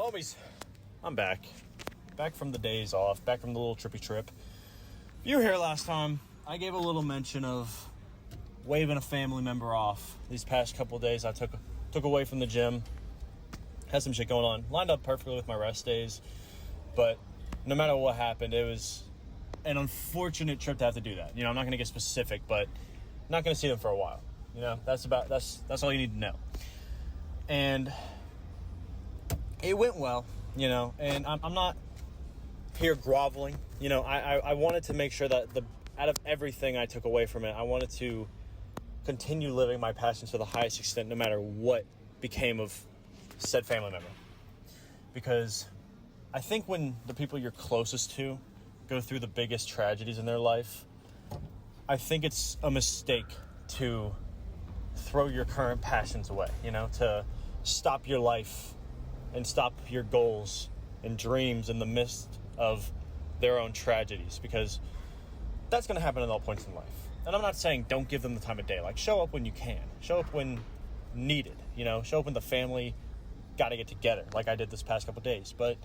Homies, I'm back. Back from the days off, back from the little trippy trip. If you were here last time, I gave a little mention of waving a family member off. These past couple of days I took away from the gym. Had some shit going on. Lined up perfectly with my rest days. But no matter what happened, it was an unfortunate trip to have to do that. You know, I'm not going to get specific, but I'm not going to see them for a while. You know, that's all you need to know. And it went well, you know, and I'm not here groveling. You know, I wanted to make sure that out of everything I took away from it, I wanted to continue living my passion to the highest extent, no matter what became of said family member. Because I think when the people you're closest to go through the biggest tragedies in their life, I think it's a mistake to throw your current passions away, you know, to stop your life and stop your goals and dreams in the midst of their own tragedies, because that's going to happen at all points in life. And I'm not saying don't give them the time of day. Like, show up when you can. Show up when needed, you know. Show up when the family got to get together, like I did this past couple of days. But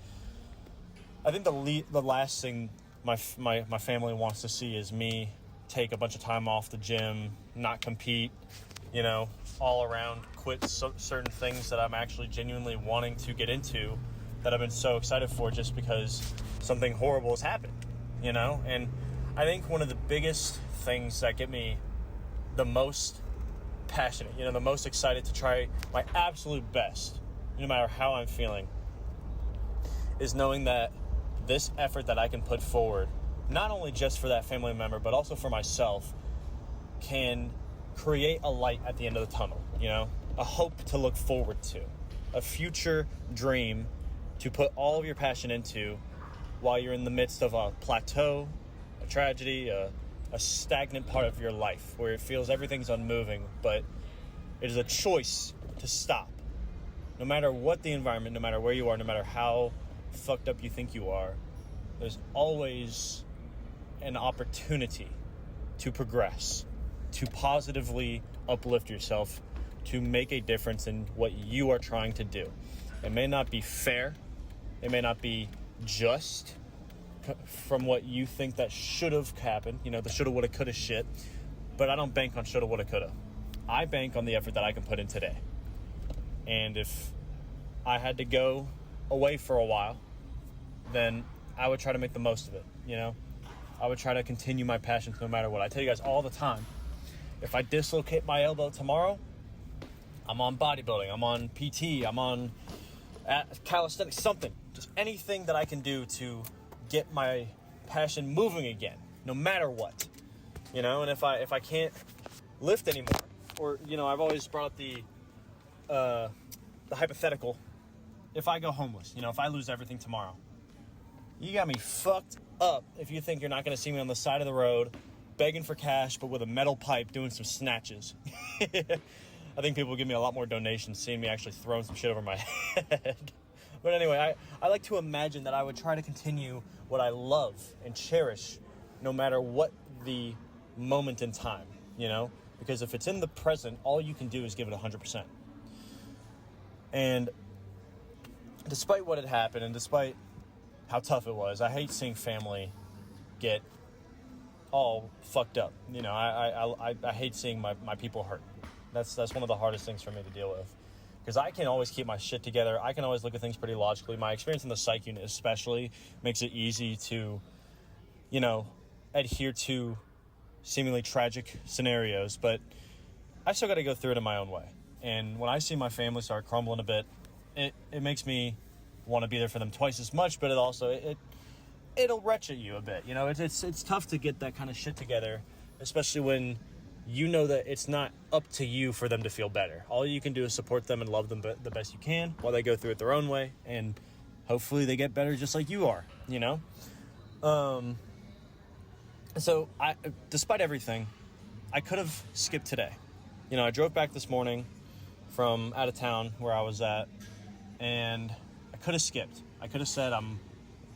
I think the last thing my family wants to see is me take a bunch of time off the gym, not compete, you know, all around quit certain things that I'm actually genuinely wanting to get into, that I've been so excited for, just because something horrible has happened, you know. And I think one of the biggest things that get me the most passionate, you know, the most excited to try my absolute best, no matter how I'm feeling, is knowing that this effort that I can put forward, not only just for that family member, but also for myself, can create a light at the end of the tunnel, you know, a hope to look forward to, a future dream to put all of your passion into while you're in the midst of a plateau, a tragedy, a stagnant part of your life where it feels everything's unmoving, but it is a choice to stop. No matter what the environment, no matter where you are, no matter how fucked up you think you are, there's always an opportunity to progress, to positively uplift yourself, to make a difference in what you are trying to do. It may not be fair, it may not be just from what you think that should have happened, you know, the shoulda, woulda, coulda shit, but I don't bank on shoulda, woulda, coulda. I bank on the effort that I can put in today. And if I had to go away for a while, then I would try to make the most of it, you know? I would try to continue my passions no matter what. I tell you guys all the time, if I dislocate my elbow tomorrow, I'm on bodybuilding, I'm on PT, I'm on calisthenics, something. Just anything that I can do to get my passion moving again, no matter what. You know, and if I can't lift anymore, or, you know, I've always brought up the hypothetical, if I go homeless, you know, if I lose everything tomorrow, you got me fucked up if you think you're not going to see me on the side of the road begging for cash, but with a metal pipe doing some snatches. I think people will give me a lot more donations seeing me actually throwing some shit over my head. But anyway, I like to imagine that I would try to continue what I love and cherish no matter what the moment in time, you know? Because if it's in the present, all you can do is give it 100%. And despite what had happened and despite how tough it was, I hate seeing family get all fucked up. You know, I hate seeing my people hurt. That's one of the hardest things for me to deal with. Because I can always keep my shit together. I can always look at things pretty logically. My experience in the psych unit especially makes it easy to, you know, adhere to seemingly tragic scenarios. But I still got to go through it in my own way. And when I see my family start crumbling a bit, it makes me want to be there for them twice as much, but it'll wretch at you a bit. You know, it's tough to get that kind of shit together, especially when you know that it's not up to you for them to feel better. All you can do is support them and love them the best you can while they go through it their own way, and hopefully they get better just like you are, you know? So despite everything, I could have skipped today. You know, I drove back this morning from out of town where I was at, and I could have skipped. I could have said I'm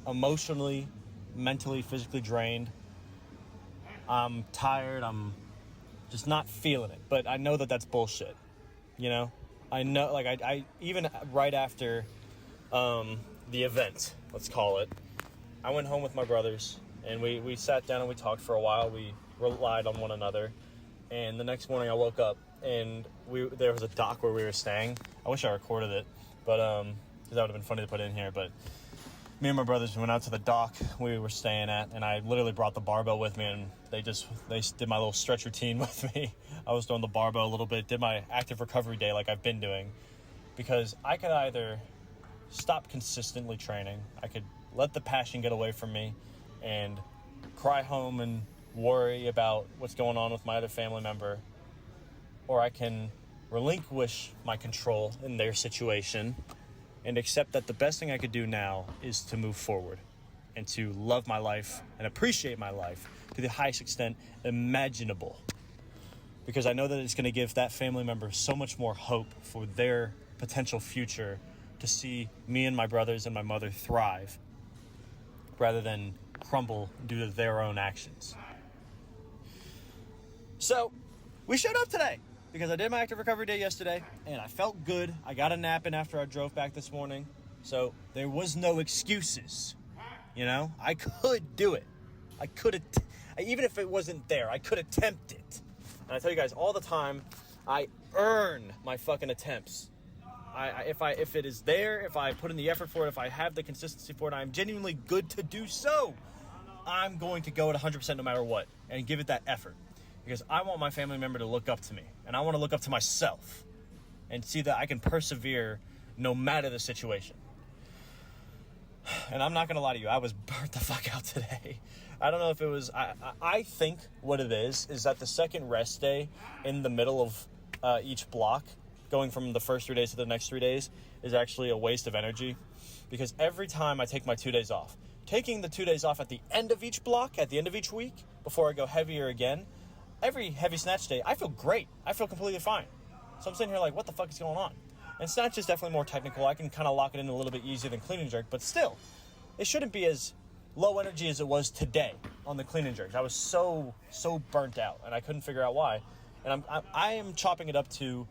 emotionally, mentally, physically drained. I'm tired. I'm just not feeling it. But I know that that's bullshit. You know? I know, like, I even right after the event, let's call it. I went home with my brothers, and we sat down and we talked for a while. We relied on one another, and the next morning I woke up, and there was a dock where we were staying. I wish I recorded it, but because that would have been funny to put in here. But me and my brothers went out to the dock we were staying at, and I literally brought the barbell with me, and they did my little stretch routine with me. I was doing the barbell a little bit, did my active recovery day like I've been doing, because I could either stop consistently training, I could let the passion get away from me and cry home and worry about what's going on with my other family member, or I can relinquish my control in their situation and accept that the best thing I could do now is to move forward and to love my life and appreciate my life to the highest extent imaginable, because I know that it's going to give that family member so much more hope for their potential future, to see me and my brothers and my mother thrive rather than crumble due to their own actions. So we showed up today because I did my active recovery day yesterday and I felt good. I got a nap in after I drove back this morning. So there was no excuses. You know, I could do it. I could have, even if it wasn't there, I could attempt it. And I tell you guys all the time, I earn my fucking attempts. If it is there, if I put in the effort for it, if I have the consistency for it, I'm genuinely good to do so. I'm going to go at 100% no matter what and give it that effort, because I want my family member to look up to me, and I want to look up to myself and see that I can persevere no matter the situation. And I'm not going to lie to you, I was burnt the fuck out today. I don't know if it was, I think what it is that the second rest day in the middle of each block, going from the first 3 days to the next 3 days, is actually a waste of energy, because every time I take my 2 days off, taking the 2 days off at the end of each block, at the end of each week, before I go heavier again, every heavy snatch day, I feel great. I feel completely fine. So I'm sitting here like, what the fuck is going on? And snatch is definitely more technical. I can kind of lock it in a little bit easier than clean and jerk, but still, it shouldn't be as low energy as it was today on the clean and jerks. I was so burnt out, and I couldn't figure out why. And I am chopping it up to,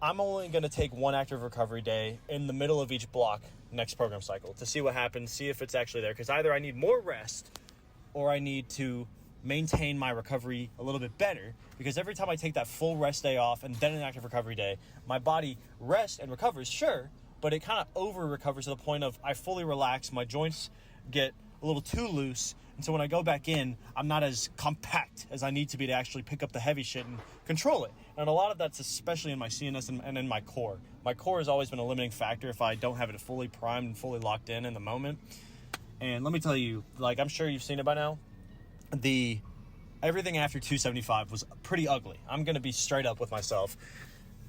I'm only going to take one active recovery day in the middle of each block next program cycle to see what happens, see if it's actually there. Because either I need more rest or I need to maintain my recovery a little bit better. Because every time I take that full rest day off and then an active recovery day, my body rests and recovers, sure, but it kind of over-recovers to the point of I fully relax, my joints get a little too loose, and so when I go back in, I'm not as compact as I need to be to actually pick up the heavy shit and control it. And a lot of that's especially in my CNS and in my core. My core has always been a limiting factor if I don't have it fully primed and fully locked in the moment. And let me tell you, like, I'm sure you've seen it by now, everything after 275 was pretty ugly. I'm going to be straight up with myself.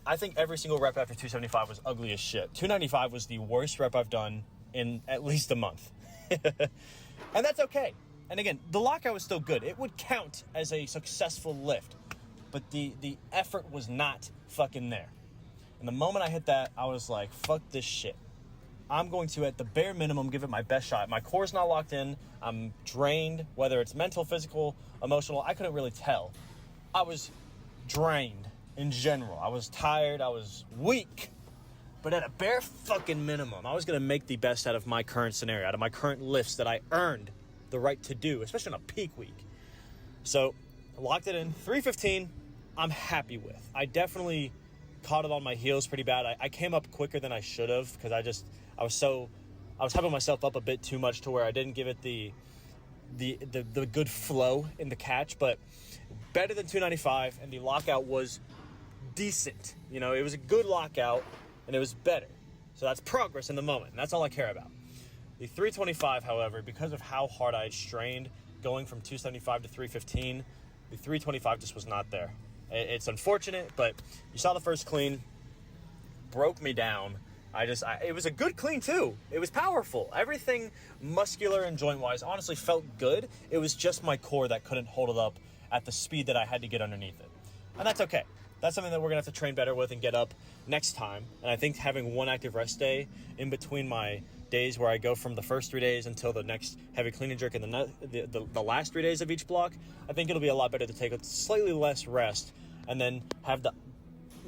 I think every single rep after 275 was ugly as shit. 295 was the worst rep I've done in at least a month. And that's okay. And again, the lockout was still good. It would count as a successful lift, but the effort was not fucking there. And the moment I hit that, I was like, fuck this shit. I'm going to, at the bare minimum, give it my best shot. My core's not locked in. I'm drained, whether it's mental, physical, emotional. I couldn't really tell. I was drained in general. I was tired. I was weak. But at a bare fucking minimum, I was going to make the best out of my current scenario, out of my current lifts that I earned the right to do, especially on a peak week. So I locked it in. 315, I'm happy with. I definitely caught it on my heels pretty bad. I came up quicker than I should have, because I was hyping myself up a bit too much to where I didn't give it the good flow in the catch, but better than 295, and the lockout was decent. You know, it was a good lockout, and it was better. So that's progress in the moment, and that's all I care about. The 325, however, because of how hard I had strained going from 275 to 315, the 325 just was not there. It's unfortunate, but you saw the first clean, broke me down. It was a good clean too. It was powerful. Everything muscular and joint-wise honestly felt good. It was just my core that couldn't hold it up at the speed that I had to get underneath it. And that's okay. That's something that we're going to have to train better with and get up next time. And I think having one active rest day in between my days, where I go from the first 3 days until the next heavy clean and jerk and the last 3 days of each block, I think it'll be a lot better to take a slightly less rest and then have the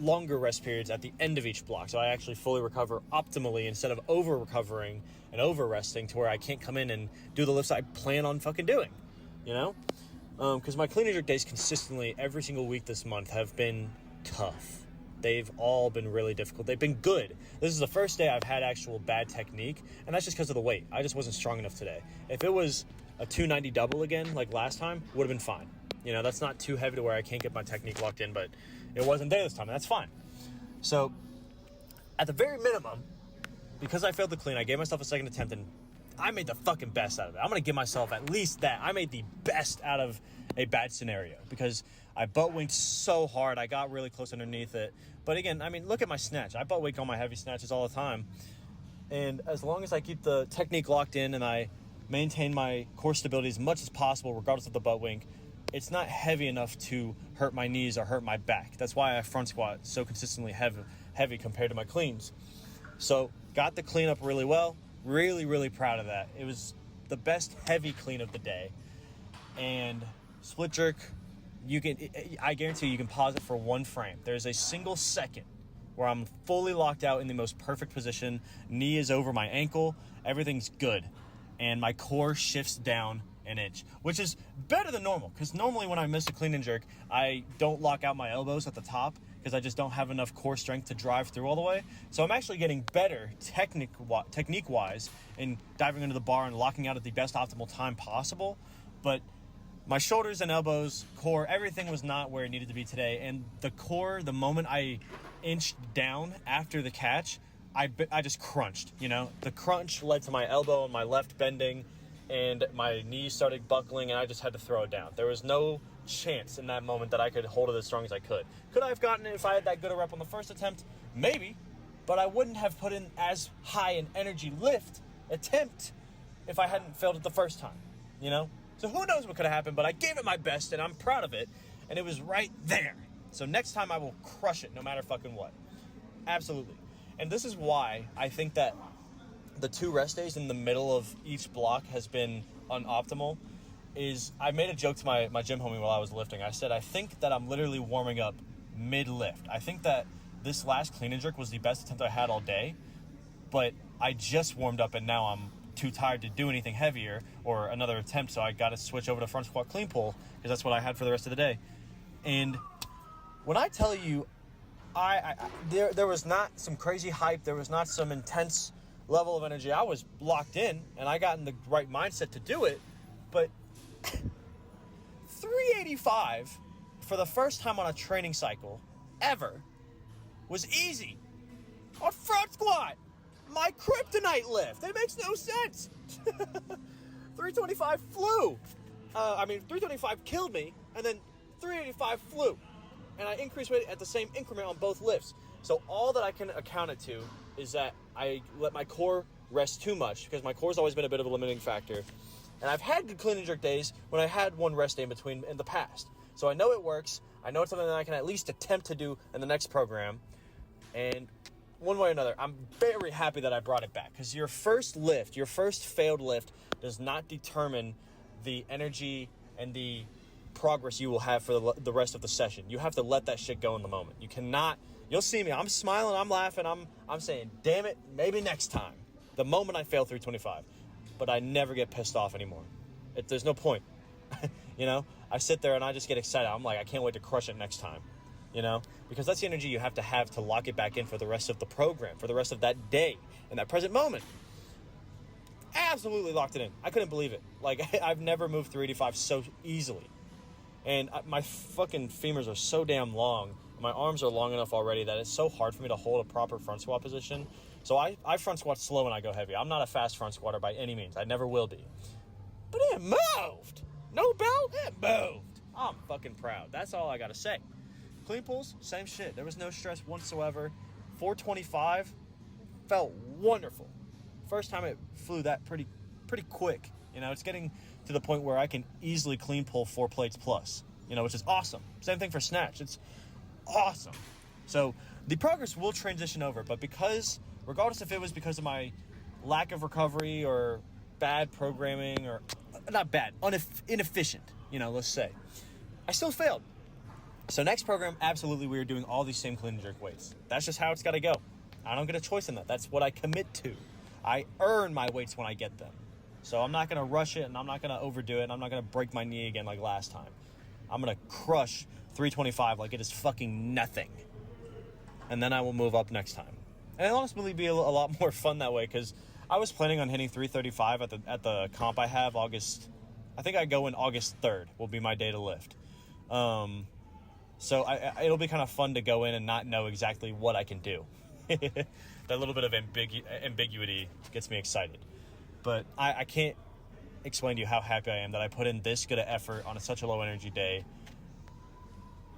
longer rest periods at the end of each block, so I actually fully recover optimally instead of over-recovering and over-resting to where I can't come in and do the lifts I plan on fucking doing, you know? Because my clean and jerk days consistently every single week this month have been tough. They've all been really difficult. They've been good. This is the first day I've had actual bad technique, and that's just because of the weight. I just wasn't strong enough today. If it was a 290 double again, like last time, would have been fine. You know, that's not too heavy to where I can't get my technique locked in, but it wasn't there this time, and that's fine. So, at the very minimum, because I failed the clean, I gave myself a second attempt, and I made the fucking best out of it. I'm going to give myself at least that. I made the best out of a bad scenario because I butt winked so hard. I got really close underneath it. But again, I mean, look at my snatch. I butt wink on my heavy snatches all the time. And as long as I keep the technique locked in and I maintain my core stability as much as possible, regardless of the butt wink, it's not heavy enough to hurt my knees or hurt my back. That's why I front squat so consistently heavy compared to my cleans. So got the clean up really well. Really, really proud of that. It was the best heavy clean of the day. And split jerk, I guarantee you can pause it for one frame. There's a single second where I'm fully locked out in the most perfect position. Knee is over my ankle. Everything's good. And my core shifts down an inch, which is better than normal. Because normally when I miss a clean and jerk, I don't lock out my elbows at the top because I just don't have enough core strength to drive through all the way. So I'm actually getting better technique-wise in diving into the bar and locking out at the best optimal time possible. But my shoulders and elbows, core, everything was not where it needed to be today. And the core, the moment I inched down after the catch, I just crunched, you know? The crunch led to my elbow and my left bending, and my knees started buckling, and I just had to throw it down. There was no chance in that moment that I could hold it as strong as I could. Could I have gotten it if I had that good a rep on the first attempt? Maybe, but I wouldn't have put in as high an energy lift attempt if I hadn't failed it the first time, you know? So who knows what could have happened, but I gave it my best, and I'm proud of it, and it was right there. So next time I will crush it no matter fucking what. Absolutely. And this is why I think that the 2 rest days in the middle of each block has been unoptimal. Is I made a joke to my gym homie while I was lifting. I said, I think that I'm literally warming up mid-lift. I think that this last clean and jerk was the best attempt I had all day, but I just warmed up and now I'm too tired to do anything heavier or another attempt, so I got to switch over to front squat clean pull because that's what I had for the rest of the day. And when I tell you, there was not some crazy hype, there was not some intense level of energy. I was locked in and I got in the right mindset to do it, but 385 for the first time on a training cycle ever was easy on front squat. My kryptonite lift. It makes no sense. 325 flew. 325 killed me, and then 385 flew. And I increased weight at the same increment on both lifts. So all that I can account it to is that I let my core rest too much because my core's always been a bit of a limiting factor. And I've had good clean and jerk days when I had one rest day in between in the past. So I know it works. I know it's something that I can at least attempt to do in the next program. And one way or another, I'm very happy that I brought it back. Because your first lift, your first failed lift, does not determine the energy and the progress you will have for the rest of the session. You have to let that shit go in the moment. You cannot, you'll see me, I'm smiling, I'm laughing, I'm saying, damn it, maybe next time. The moment I fail 325. But I never get pissed off anymore. There's no point. You know, I sit there and I just get excited. I'm like, I can't wait to crush it next time. You know, because that's the energy you have to lock it back in for the rest of the program, for the rest of that day, in that present moment. Absolutely locked it in. I couldn't believe it. Like, I've never moved 385 so easily. And my fucking femurs are so damn long. My arms are long enough already that it's so hard for me to hold a proper front squat position. So I front squat slow when I go heavy. I'm not a fast front squatter by any means. I never will be. But it moved. No belt, it moved. I'm fucking proud. That's all I got to say. Clean pulls, same shit. There was no stress whatsoever. 425 felt wonderful. First time it flew that pretty quick. You know, it's getting to the point where I can easily clean pull 4 plates plus, you know, which is awesome. Same thing for snatch. It's awesome. So the progress will transition over, but because, regardless if it was because of my lack of recovery or bad programming or, not bad, inefficient, you know, let's say, I still failed. So next program, absolutely, we are doing all these same clean and jerk weights. That's just how it's got to go. I don't get a choice in that. That's what I commit to. I earn my weights when I get them. So I'm not going to rush it, and I'm not going to overdo it, and I'm not going to break my knee again like last time. I'm going to crush 325 like it is fucking nothing. And then I will move up next time. And it'll honestly be a lot more fun that way, because I was planning on hitting 335 at the comp I have August. I think I go in August 3rd will be my day to lift. So it'll be kind of fun to go in and not know exactly what I can do. That little bit of ambiguity gets me excited. But I can't explain to you how happy I am that I put in this good of effort on such a low energy day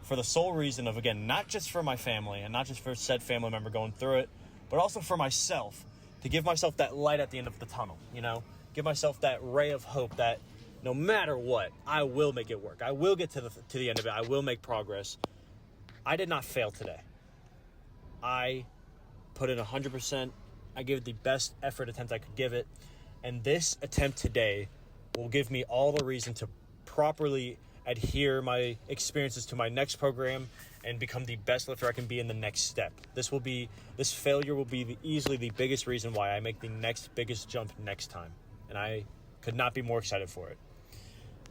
for the sole reason of, again, not just for my family and not just for said family member going through it, but also for myself, to give myself that light at the end of the tunnel, give myself that ray of hope that no matter what, I will make it work. I will get to the end of it. I will make progress. I did not fail today. I put in 100%. I gave it the best effort attempt I could give it. And this attempt today will give me all the reason to properly adhere my experiences to my next program and become the best lifter I can be in the next step. This failure will be easily the biggest reason why I make the next biggest jump next time. And I could not be more excited for it.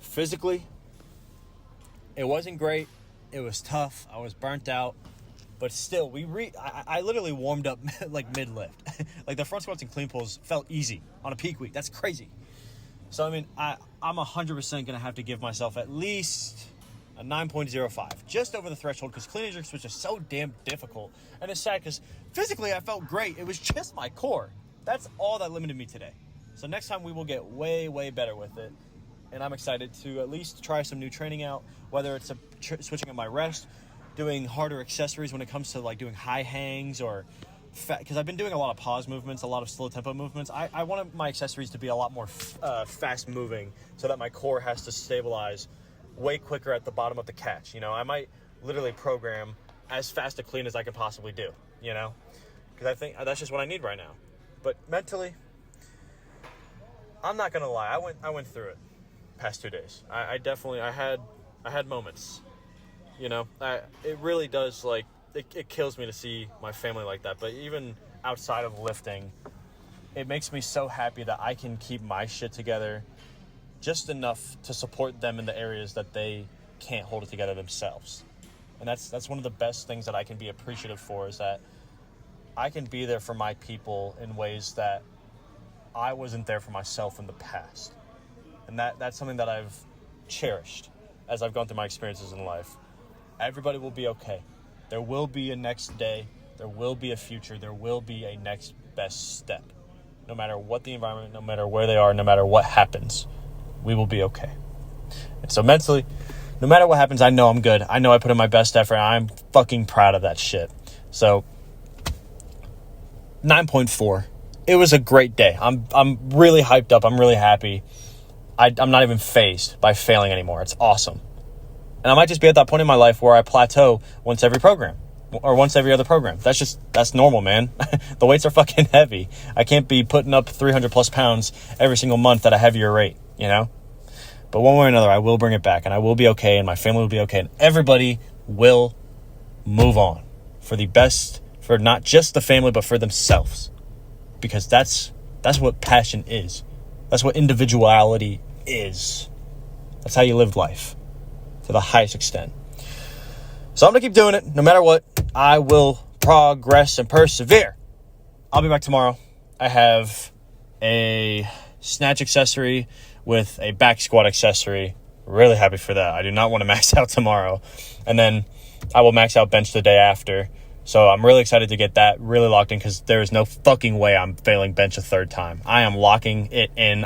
Physically, it wasn't great. It was tough. I was burnt out. But still, I literally warmed up like mid-lift. Like the front squats and clean pulls felt easy on a peak week. That's crazy. So, I mean, I'm 100% going to have to give myself at least a 9.05. Just over the threshold, because clean and jerks was just so damn difficult. And it's sad because physically I felt great. It was just my core. That's all that limited me today. So next time we will get way, way better with it. And I'm excited to at least try some new training out, whether it's switching up my rest, doing harder accessories when it comes to like doing high hangs or because I've been doing a lot of pause movements, a lot of slow tempo movements. I want my accessories to be a lot more fast moving so that my core has to stabilize way quicker at the bottom of the catch. I might literally program as fast a clean as I can possibly do, because I think that's just what I need right now. But mentally, I'm not going to lie. I went through it past 2 days. I had moments. It really does, like, it kills me to see my family like that. But even outside of lifting, it makes me so happy that I can keep my shit together just enough to support them in the areas that they can't hold it together themselves. And that's one of the best things that I can be appreciative for, is that I can be there for my people in ways that I wasn't there for myself in the past. And that's something that I've cherished as I've gone through my experiences in life. Everybody will be okay. There will be a next day. There will be a future. There will be a next best step. No matter what the environment, no matter where they are, no matter what happens, we will be okay. And so mentally, no matter what happens, I know I'm good. I know I put in my best effort. I'm fucking proud of that shit. So 9.4. It was a great day. I'm really hyped up. I'm really happy. I'm not even fazed by failing anymore. It's awesome. And I might just be at that point in my life where I plateau once every program or once every other program. That's normal, man. The weights are fucking heavy. I can't be putting up 300 plus pounds every single month at a heavier rate, But one way or another, I will bring it back, and I will be okay, and my family will be okay, and everybody will move on for the best, for not just the family, but for themselves. Because that's what passion is. That's what individuality is. That's how you live life to the highest extent. So I'm going to keep doing it. No matter what, I will progress and persevere. I'll be back tomorrow. I have a snatch accessory with a back squat accessory. Really happy for that. I do not want to max out tomorrow. And then I will max out bench the day after. So I'm really excited to get that really locked in, because there is no fucking way I'm failing bench a third time. I am locking it in,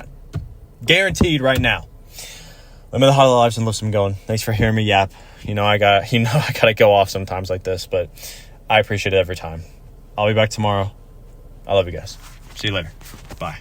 guaranteed right now. Let me know how the lives and lifts I'm going. Thanks for hearing me yap. I gotta go off sometimes like this, but I appreciate it every time. I'll be back tomorrow. I love you guys. See you later. Bye.